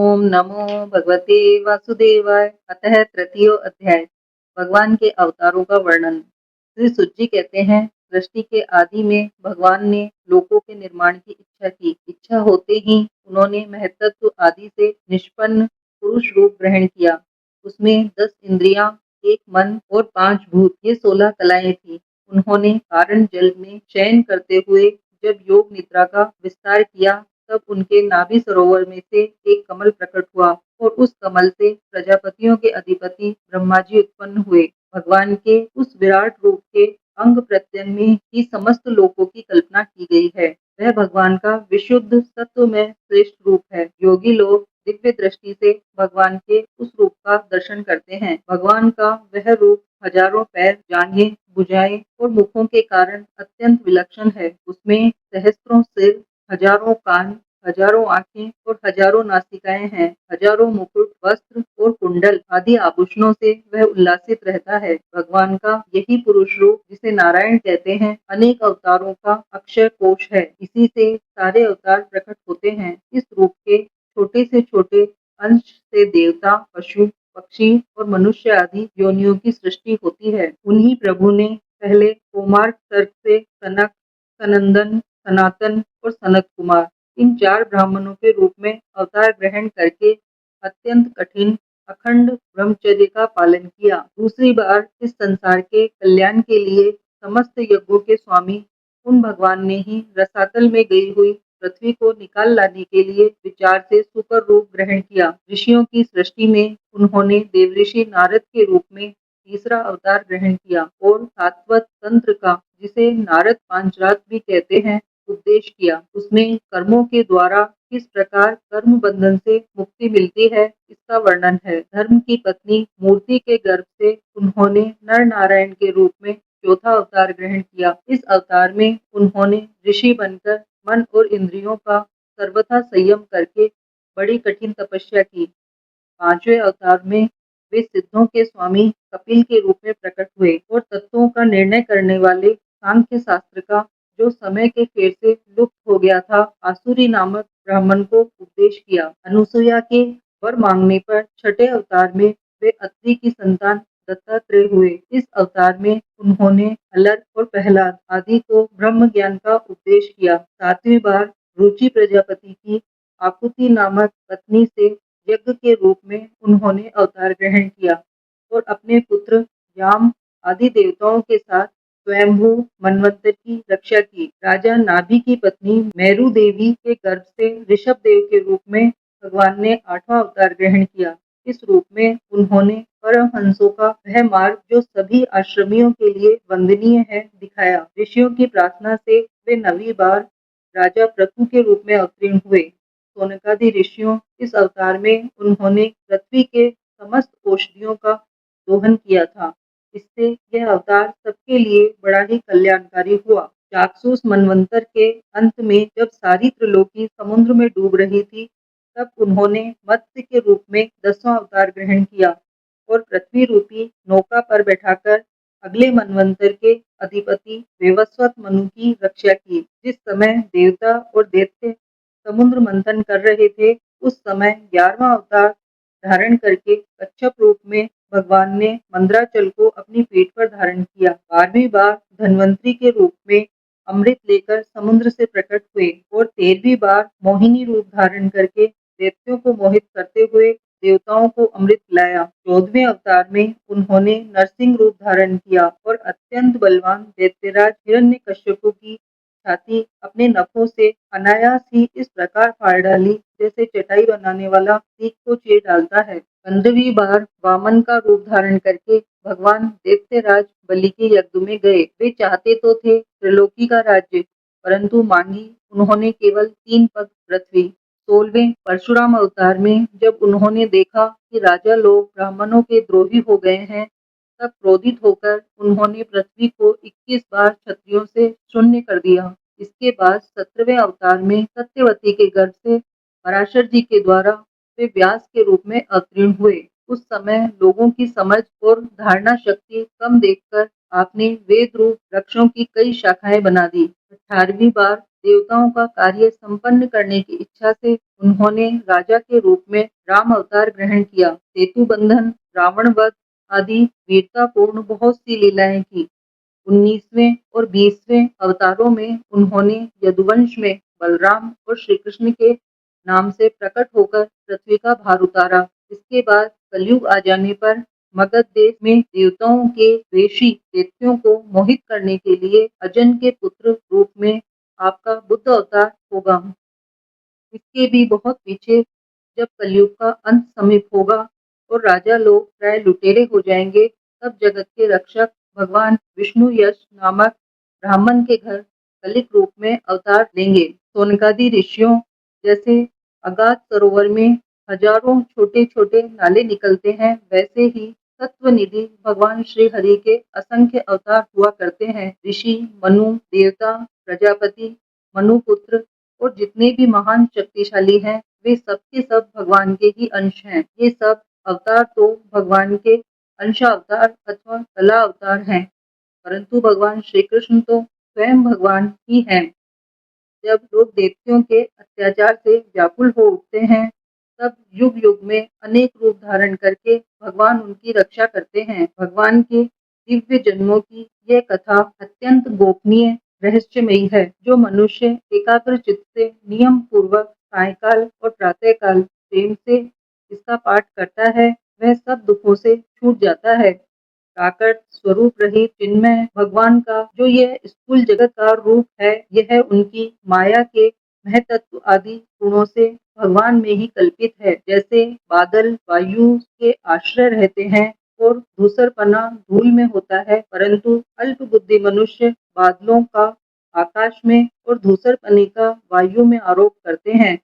ओम नमो भगवते वासुदेवाय। अतः तृतीयो अध्याय। भगवान के अवतारों का वर्णन। श्री सुत जी कहते हैं, सृष्टि के आदि में भगवान ने लोकों के निर्माण की इच्छा की। इच्छा होते ही उन्होंने महतत्व आदि से निष्पन्न पुरुष रूप ग्रहण किया। उसमें 10 इंद्रियां, एक मन और 5 भूत, ये 16 कलाएं थी। उन्होंने कारण जल में शयन करते हुए जब योग निद्रा का विस्तार किया, तब उनके नाभि सरोवर में से एक कमल प्रकट हुआ और उस कमल से प्रजापतियों के अधिपति ब्रह्मा जी उत्पन्न हुए। भगवान के उस विराट रूप के अंग प्रत्यंग में ही समस्त लोकों की कल्पना की गई है। वह भगवान का विशुद्ध सत्व में श्रेष्ठ रूप है। योगी लोग दिव्य दृष्टि से भगवान के उस रूप का दर्शन करते हैं। भगवान का वह रूप हजारों पैर, जांघें, भुजाएं और मुखों के कारण अत्यंत विलक्षण है। उसमें सहस्त्रों सिर, हजारों कान, हजारों आंखें और हजारों नासिकाएं हैं। हजारों मुकुट, वस्त्र और कुंडल आदि आभूषणों से वह उल्लासित रहता है। भगवान का यही पुरुष रूप, जिसे नारायण कहते हैं, अनेक अवतारों का अक्षय कोश है। इसी से सारे अवतार प्रकट होते हैं। इस रूप के छोटे से छोटे अंश से देवता, पशु, पक्षी और मनुष्य आदि योनियों की सृष्टि होती है। उन्हीं प्रभु ने पहले कोमार सर्ग से सनक, सनंदन, सनातन और सनत कुमार, इन 4 ब्राह्मणों के रूप में अवतार ग्रहण करके अत्यंत कठिन अखंड ब्रह्मचर्य का पालन किया। दूसरी बार इस संसार के कल्याण के लिए समस्त यज्ञों के स्वामी उन भगवान ने ही रसातल में गई हुई पृथ्वी को निकाल लाने के लिए विचार से सुपर रूप ग्रहण किया। ऋषियों की सृष्टि में उन्होंने देवऋषि नारद के रूप में तीसरा अवतार ग्रहण किया और सात्वत तंत्र का, जिसे नारद पांचरात भी कहते हैं, उपदेश किया। उसमें कर्मों के द्वारा किस प्रकार कर्म बंधन से मुक्ति मिलती है, इसका वर्णन है। धर्म की पत्नी मूर्ति के गर्भ से उन्होंने नर नारायण के रूप में चौथा अवतार ग्रहण किया। इस अवतार में उन्होंने ऋषि बनकर मन और इंद्रियों का सर्वथा संयम करके बड़ी कठिन तपस्या की। 5वें अवतार में वे सिद्धों के स्वामी कपिल के रूप में प्रकट हुए और तत्वों का निर्णय करने वाले सांख्य शास्त्र का, जो समय के फेर से लुप्त हो गया था, आसुरी नामक ब्राह्मण को उपदेश किया। अनुसुईया के वर मांगने पर 6ठे अवतार में वे अत्रि की संतान दत्तात्रेय हुए। इस अवतार में उन्होंने अलग और प्रहलाद आदि को ब्रह्म ज्ञान का उपदेश किया। 7वीं बार रुचि प्रजापति की आकुति नामक पत्नी से यज्ञ के रूप में उन्होंने अवतार ग्रहण किया और अपने पुत्र याम आदि देवताओं के साथ स्वयंभू मनवंतर की रक्षा की। राजा नाभि की पत्नी मेरु देवी के गर्भ से ऋषभ देव के रूप में भगवान ने 8वां अवतार ग्रहण किया। इस रूप में उन्होंने परमहंसों का वह मार्ग, जो सभी आश्रमियों के लिए वंदनीय है, दिखाया। ऋषियों की प्रार्थना से वे 9वीं बार राजा पृथु के रूप में अवतीर्ण हुए। सोनकादि ऋषियों इस अवतार में उन्होंने पृथ्वी के समस्त औषधियों का दोहन किया था। इससे यह अवतार सबके लिए बड़ा ही कल्याणकारी हुआ। चाक्षुष मनवंतर के अंत में जब सारी त्रिलोकी समुद्र में डूब रही थी, तब उन्होंने मत्स्य के रूप में 10वां अवतार ग्रहण किया और पृथ्वी रूपी नौका पर बैठाकर अगले मनवंतर के अधिपति वेवस्वत मनु की रक्षा की। जिस समय देवता और दैत्य समुद्र मंथन कर रहे थे, उस समय 11वां अवतार धारण करके कच्छप रूप में भगवान ने मंद्राचल को अपनी पीठ पर धारण किया। 12वीं बार धन्वंतरी के रूप में अमृत लेकर समुद्र से प्रकट हुए और 13वीं बार मोहिनी रूप धारण करके दैत्यों को मोहित करते हुए देवताओं को अमृत पिलाया। 14वें अवतार में उन्होंने नरसिंह रूप धारण किया और अत्यंत बलवान दैत्यराज हिरण्यकश्यप की छाती अपने नखों से अनायास ही इस प्रकार फाड़ डाली, जैसे चटाई बनाने वाला सीख को चीर डालता है। 15वीं बार वामन का रूप धारण करके भगवान दैत्यराज बलि के यज्ञ में गए। वे चाहते तो थे त्रिलोकी का राज्य, परंतु मांगी उन्होंने केवल 3 पग पृथ्वी। 16वें परशुराम अवतार में जब उन्होंने देखा कि राजा लोग ब्राह्मणों के द्रोही हो गए हैं, तब क्रोधित होकर उन्होंने पृथ्वी को 21 बार क्षत्रियों से शून्य कर दिया। इसके बाद 17वें अवतार में सत्यवती के गर्भ से पराशर जी के द्वारा वे व्यास के रूप में अवतीर्ण हुए। उस समय लोगों की समझ और धारणा शक्ति कम देखकर आपने वेद रूप वृक्षों की कई शाखाएं बना दी। 18वीं बार देवताओं का कार्य संपन्न करने की इच्छा से उन्होंने राजा के रूप में राम अवतार ग्रहण किया। सेतु बंधन, रावण वध आदि वीरतापूर्ण बहुत सी लीलाएं की। 19वें और 20वें अवतारों में उन्होंने यदुवंश में बलराम और श्री कृष्ण के नाम से प्रकट होकर पृथ्वी का भार उतारा। इसके बाद कलयुग आ जाने पर मगध देश में देवताओं के ऋषि दैत्यों को मोहित करने के लिए अजन के पुत्र रूप में आपका बुद्ध अवतार होगा। इसके भी बहुत पीछे जब कलयुग का अंत समीप होगा और राजा लोग प्राय लुटेरे हो जाएंगे, तब जगत के रक्षक भगवान विष्णु यश नामक ब्राह्मण के घर कलिक रूप में अवतार लेंगे। सोनकादि ऋषियों जैसे अगाध सरोवर में हजारों छोटे छोटे नाले निकलते हैं, वैसे ही तत्व निधि भगवान श्री हरि के असंख्य अवतार हुआ करते हैं। ऋषि, मनु, देवता, प्रजापति, मनुपुत्र और जितने भी महान शक्तिशाली हैं, वे सब के सब भगवान के ही अंश हैं। ये सब अवतार तो भगवान के अंशावतार अथवा कला अवतार हैं, परंतु भगवान श्री कृष्ण तो स्वयं भगवान ही हैं। जब लोग दैत्यों के अत्याचार से व्याकुल हो उठते हैं, तब युग युग में अनेक रूप धारण करके भगवान उनकी रक्षा करते हैं। भगवान के दिव्य जन्मों की यह कथा अत्यंत गोपनीय रहस्यमयी है। जो मनुष्य एकाग्र चित्त से नियम पूर्वक सायकाल और प्रातःकाल प्रेम से इसका पाठ करता है, वह सब दुखों से छूट जाता है। प्राकट स्वरूप रहित चिन्मय भगवान का जो यह स्थूल जगत का रूप है, यह उनकी माया के महतत्व आदि गुणों से भगवान में ही कल्पित है। जैसे बादल वायु के आश्रय रहते हैं और धूसरपना धूल में होता है, परंतु अल्प बुद्धि मनुष्य बादलों का आकाश में और धूसरपने का वायु में आरोप करते हैं।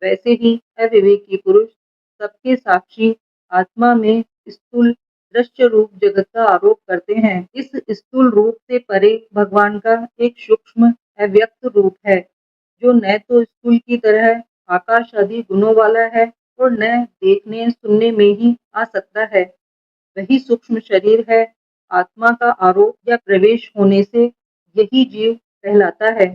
वैसे ही अविवेकी पुरुष सबके साक्षी आत्मा में स्थूल दृश्य रूप जगत का आरोप करते हैं। इस स्थूल रूप से परे भगवान का एक सूक्ष्म अव्यक्त रूप है, जो न तो स्थूल की तरह आकाश आदि गुणों वाला है और न देखने सुनने में ही आ सकता है। वही सूक्ष्म शरीर है। आत्मा का आरोप या प्रवेश होने से यही जीव कहलाता है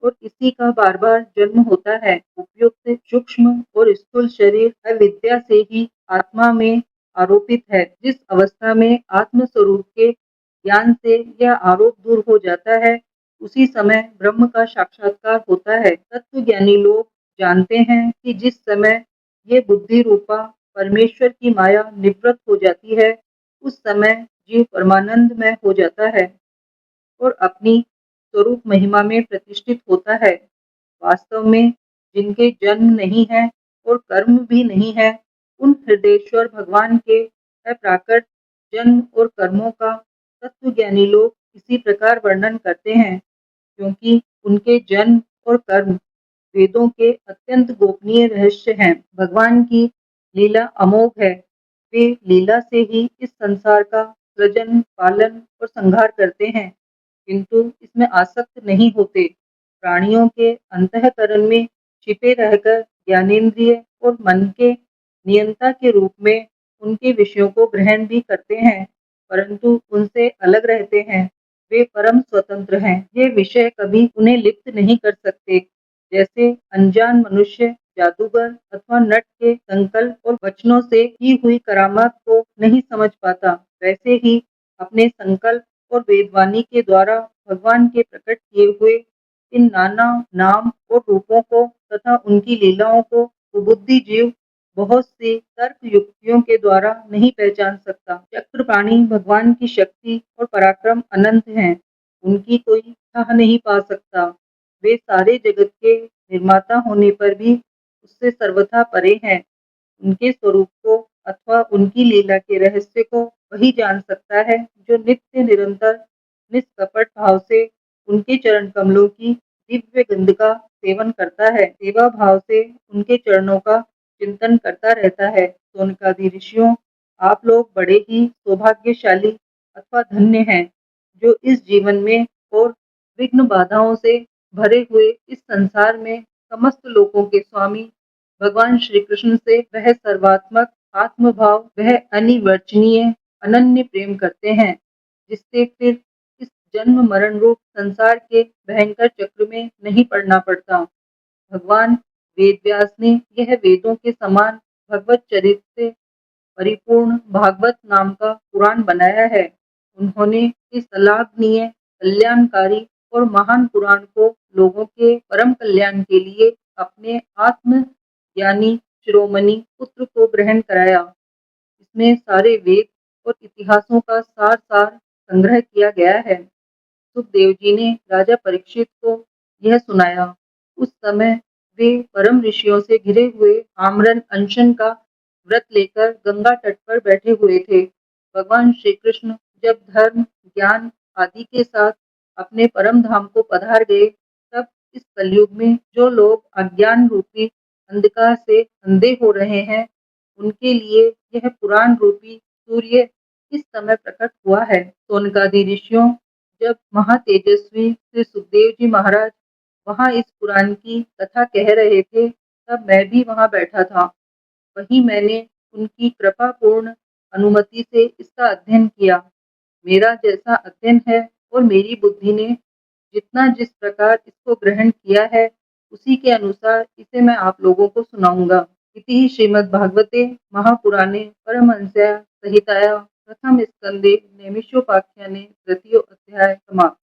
और इसी का बार बार जन्म होता है। उपयुक्त सूक्ष्म और स्थूल शरीर अविद्या से ही आत्मा में आरोपित है। जिस अवस्था में आत्म स्वरूप के ज्ञान से यह आरोप दूर हो जाता है, उसी समय ब्रह्म का साक्षात्कार होता है। तत्व ज्ञानी लोग जानते हैं कि जिस समय ये बुद्धि रूपा परमेश्वर की माया निवृत्त हो जाती है, उस समय जीव परमानंद में हो जाता है और अपनी स्वरूप महिमा में प्रतिष्ठित होता है। वास्तव में जिनके जन्म नहीं है और कर्म भी नहीं है, उन हृदयेश्वर भगवान के अप्राकृत जन्म और कर्मों का तत्वज्ञानी लोग इसी प्रकार वर्णन करते हैं, क्योंकि उनके जन्म और कर्म वेदों के अत्यंत गोपनीय रहस्य हैं। भगवान की लीला अमोघ है। वे लीला से ही इस संसार का सृजन, पालन और संहार करते हैं, किंतु इसमें आसक्त नहीं होते। प्राणियों के अंतःकरण में छिपे रहकर ज्ञानेंद्रिय और मन के नियंता के रूप में उनके विषयों को ग्रहण भी करते हैं, परंतु उनसे अलग रहते हैं। वे परम स्वतंत्र हैं। ये विषय कभी उन्हें लिप्त नहीं कर सकते। जैसे अनजान मनुष्य जादूगर अथवा नट के संकल्प और वचनों से की हुई करामात को नहीं समझ पाता, वैसे ही अपने संकल्प और वेदवाणी के द्वारा भगवान के प्रकट किए हुए इन नाना नाम और रूपों को तथा उनकी लीलाओं को सुबुद्धि जीव बहुत सी तर्क युक्तियों के द्वारा नहीं पहचान सकता। चक्रपाणि भगवान की शक्ति और पराक्रम अनंत हैं। उनकी कोई थाह नहीं पा सकता। वे सारे जगत के निर्माता होने पर भी उससे सर्वथा परे हैं। उनके स्वरूप को अथवा उनकी लीला के रहस्य को वही जान सकता है, जो नित्य निरंतर निष्कपट भाव से उनके चरण कमलों की दिव्य गंध का सेवन करता है, सेवा भाव से उनके चरणों का चिंतन करता रहता है। सोनकादि ऋषियों, आप लोग बड़े ही सौभाग्यशाली अथवा धन्य हैं, जो इस जीवन में और विघ्न बाधाओं से भरे हुए इस संसार में समस्त लोकों के स्वामी भगवान श्री कृष्ण से वह सर्वात्मक आत्मभाव, वह अनिर्वचनीय अनन्य प्रेम करते हैं, जिससे फिर इस जन्म मरण रूप संसार के भयंकर चक्र में नहीं पड़ना पड़ता। भगवान वेदव्यास ने यह वेदों के समान भगवत चरित्र से परिपूर्ण भागवत नाम का पुराण बनाया है। उन्होंने इस अलाभनीय, कल्याणकारी और महान पुराण को लोगों के परम कल्याण के लिए अपने आत्म ज्ञानी शिरोमणि पुत्र को ग्रहण कराया। इसमें सारे वेद और इतिहासों का सार सार संग्रह किया गया है। सुखदेव जी ने राजा परीक्षित को यह सुनाया। उस समय वे परम ऋषियों से घिरे हुए आमरण अनशन का व्रत लेकर गंगा तट पर बैठे हुए थे। भगवान श्री कृष्ण जब धर्म, ज्ञान आदि के साथ अपने परम धाम को पधार गए, तब इस कलयुग में जो लोग अज्ञान रूपी अंधकार से अंधे हो रहे हैं, उनके लिए यह पुराण रूपी सूर्य इस समय प्रकट हुआ है। सोनकादि ऋषियों जब महातेजस्वी श्री सुखदेव जी महाराज वहां इस पुराण की कथा कह रहे थे, तब मैं भी वहां बैठा था। वहीं मैंने उनकी कृपा पूर्ण अनुमति से इसका अध्ययन किया। मेरा जैसा अध्ययन है और मेरी बुद्धि ने जितना जिस प्रकार इसको ग्रहण किया है, उसी के अनुसार इसे मैं आप लोगों को सुनाऊंगा। इति श्रीमद्भागवते महापुराणे परमहंस्यां संहितायां प्रथम स्कंदे नैमिषोपाख्याने तृतीयो अध्याय समाप्त।